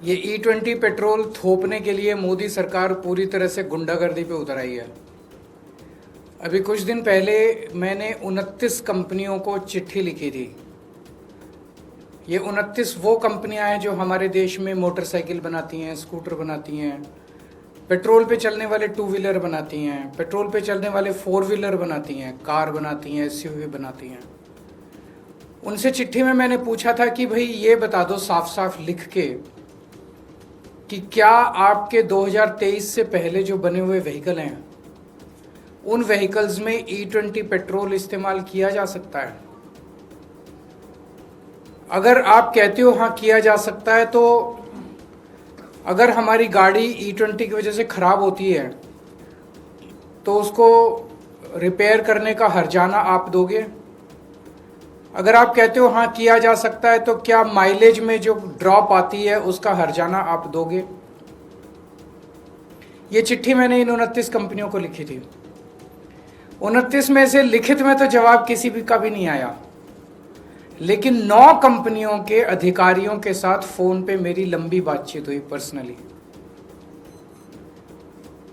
ये E20 petrol थोपने के लिए मोदी सरकार पूरी तरह से गुंडागर्दी पे उतर आई है। अभी कुछ दिन पहले मैंने 29 कंपनियों को चिट्ठी लिखी थी। ये 29 वो कंपनियां हैं जो हमारे देश में मोटरसाइकिल बनाती हैं, स्कूटर बनाती हैं, पेट्रोल पे चलने वाले टू व्हीलर बनाती हैं, पेट्रोल पे चलने वाले फोर व्हीलर बनाती हैं, कार बनाती हैं, एसयूवी बनाती हैं। उनसे चिट्ठी में मैंने पूछा था कि भाई ये बता दो साफ साफ लिख के कि क्या आपके 2023 से पहले जो बने हुए व्हीकल हैं उन व्हीकल्स में E20 पेट्रोल इस्तेमाल किया जा सकता है। अगर आप कहते हो हाँ किया जा सकता है, तो अगर हमारी गाड़ी E20 की वजह से खराब होती है तो उसको रिपेयर करने का हर्जाना आप दोगे। अगर आप कहते हो हाँ किया जा सकता है, तो क्या माइलेज में जो ड्रॉप आती है उसका हर्जाना आप दोगे। ये चिट्ठी मैंने इन 29 कंपनियों को लिखी थी। 29 में से लिखित में तो जवाब किसी भी का भी नहीं आया, लेकिन 9 कंपनियों के अधिकारियों के साथ फोन पे मेरी लंबी बातचीत हुई पर्सनली।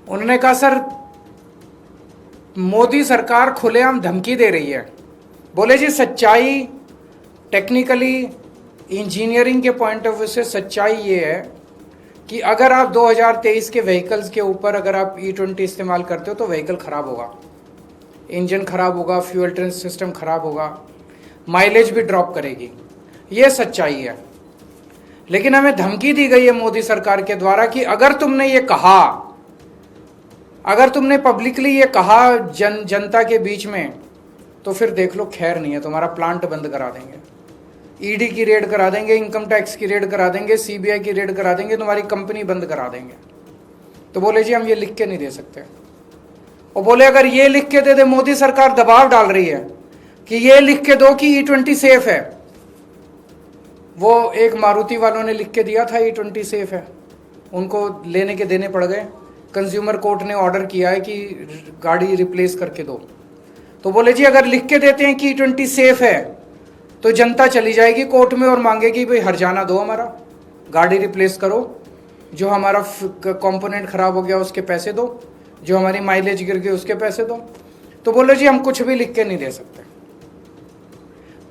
उन्होंने कहा सर मोदी सरकार खुलेआम धमकी दे रही है। बोले जी सच्चाई टेक्निकली इंजीनियरिंग के पॉइंट ऑफ व्यू से सच्चाई ये है कि अगर आप 2023 के व्हीकल्स के ऊपर अगर आप E20 इस्तेमाल करते हो तो व्हीकल खराब होगा, इंजन खराब होगा, फ्यूल टैंक सिस्टम खराब होगा, माइलेज भी ड्रॉप करेगी। ये सच्चाई है। लेकिन हमें धमकी दी गई है मोदी सरकार के द्वारा कि अगर तुमने ये कहा, अगर तुमने पब्लिकली ये कहा जनता के बीच में, तो फिर देख लो खैर नहीं है, तुम्हारा प्लांट बंद करा देंगे, ईडी की रेड करा देंगे, इनकम टैक्स की रेड करा देंगे, सीबीआई की रेड करा देंगे, तुम्हारी कंपनी बंद करा देंगे। तो बोले जी हम ये लिख के नहीं दे सकते। और बोले अगर ये लिख के दे दे, मोदी सरकार दबाव डाल रही है कि ये लिख के दो कि E20 सेफ है। वो एक मारुति वालों ने लिख के दिया था E20 सेफ है, उनको लेने के देने पड़ गए। कंज्यूमर कोर्ट ने ऑर्डर किया है कि गाड़ी रिप्लेस करके दो। तो बोले जी अगर लिख के देते हैं कि E20 सेफ है तो जनता चली जाएगी कोर्ट में और मांगेगी भाई हर्जाना दो, हमारा गाड़ी रिप्लेस करो, जो हमारा कंपोनेंट खराब हो गया उसके पैसे दो, जो हमारी माइलेज गिर गई उसके पैसे दो। तो बोले जी हम कुछ भी लिख के नहीं दे सकते।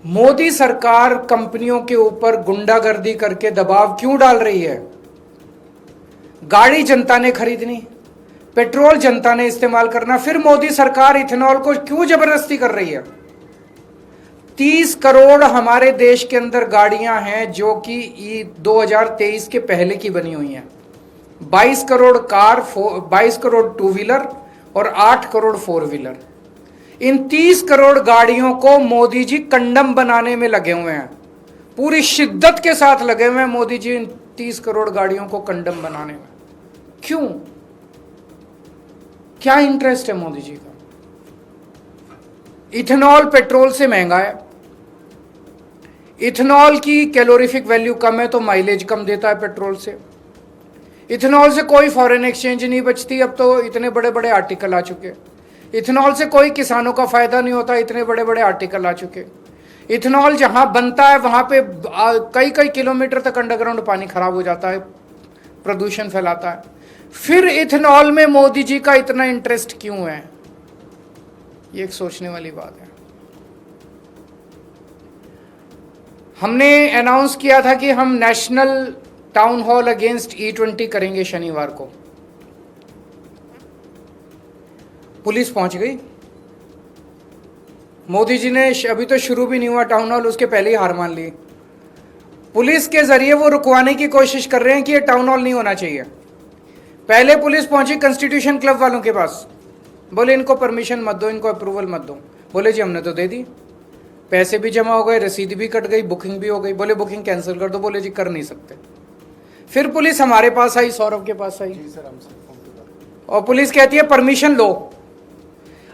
मोदी सरकार कंपनियों के ऊपर गुंडागर्दी करके दबाव क्यों डाल रही है? गाड़ी जनता ने खरीदनी, पेट्रोल जनता ने इस्तेमाल करना, फिर मोदी सरकार इथेनॉल को क्यों जबरदस्ती कर रही है? 30 करोड़ हमारे देश के अंदर गाड़ियां हैं जो कि 2023 के पहले की बनी हुई हैं। 22 crore car, 22 crore two wheeler और 8 करोड़ फोर व्हीलर। इन 30 करोड़ गाड़ियों को मोदी जी कंडम बनाने में लगे हुए हैं, पूरी शिद्दत के साथ लगे हुए हैं मोदी जी इन 30 करोड़ गाड़ियों को कंडम बनाने में। क्यों? क्या इंटरेस्ट है मोदी जी का? इथेनॉल पेट्रोल से महंगा है, इथेनॉल की कैलोरीफिक वैल्यू कम है तो माइलेज कम देता है पेट्रोल से। इथेनॉल से कोई फॉरेन एक्सचेंज नहीं बचती, अब तो इतने बड़े बड़े आर्टिकल आ चुके। इथेनॉल से कोई किसानों का फायदा नहीं होता, इतने बड़े बड़े आर्टिकल आ चुके। इथेनॉल जहां बनता है वहां पे कई कई किलोमीटर तक अंडरग्राउंड पानी खराब हो जाता है, प्रदूषण फैलाता है। फिर इथेनॉल में मोदी जी का इतना इंटरेस्ट क्यों है? ये एक सोचने वाली बात है। हमने अनाउंस किया था कि हम national town hall against E20 करेंगे शनिवार को। पुलिस पहुंच गई। मोदी जी ने अभी तो शुरू भी नहीं हुआ टाउन हॉल, उसके पहले ही हार मान ली। पुलिस के जरिए वो रुकवाने की कोशिश कर रहे हैं कि ये टाउन हॉल नहीं होना चाहिए। पहले पुलिस पहुंची कॉन्स्टिट्यूशन क्लब वालों के पास, बोले इनको परमिशन मत दो, इनको अप्रूवल मत दो। बोले जी हमने तो दे दी, पैसे भी जमा हो गए, रसीद भी कट गई, बुकिंग भी हो गई। बोले बुकिंग कैंसिल कर दो। बोले जी कर नहीं सकते। फिर पुलिस हमारे पास आई, सौरभ के पास आई, और पुलिस कहती है परमिशन लो।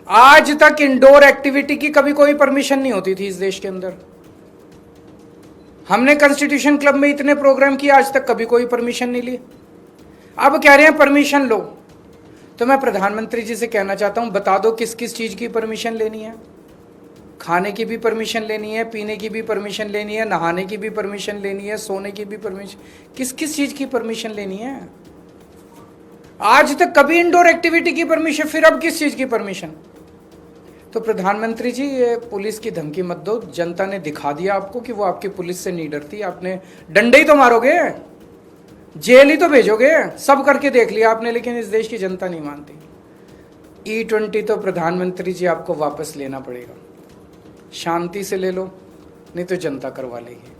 आज तक इंडोर एक्टिविटी की कभी कोई परमिशन नहीं होती थी इस देश के अंदर। हमने कॉन्स्टिट्यूशन क्लब में इतने प्रोग्राम किए, आज तक कभी कोई परमिशन नहीं ली। अब कह रहे हैं परमिशन लो। तो मैं प्रधानमंत्री जी से कहना चाहता हूं, बता दो किस किस चीज की परमिशन लेनी है। खाने की भी परमिशन लेनी है, पीने की भी परमिशन लेनी है, नहाने की भी परमिशन लेनी है, सोने की भी परमिशन, किस किस चीज की परमिशन लेनी है? आज तक कभी इंडोर एक्टिविटी की परमिशन, फिर अब किस चीज की परमिशन? तो प्रधानमंत्री जी, ये पुलिस की धमकी मत दो। जनता ने दिखा दिया आपको कि वो आपकी पुलिस से नहीं डरती। आपने डंडे ही तो मारोगे, जेल ही तो भेजोगे, सब करके देख लिया आपने, लेकिन इस देश की जनता नहीं मानती। E20 तो प्रधानमंत्री जी आपको वापस लेना पड़ेगा। शांति से ले लो, नहीं तो जनता करवा लेगी।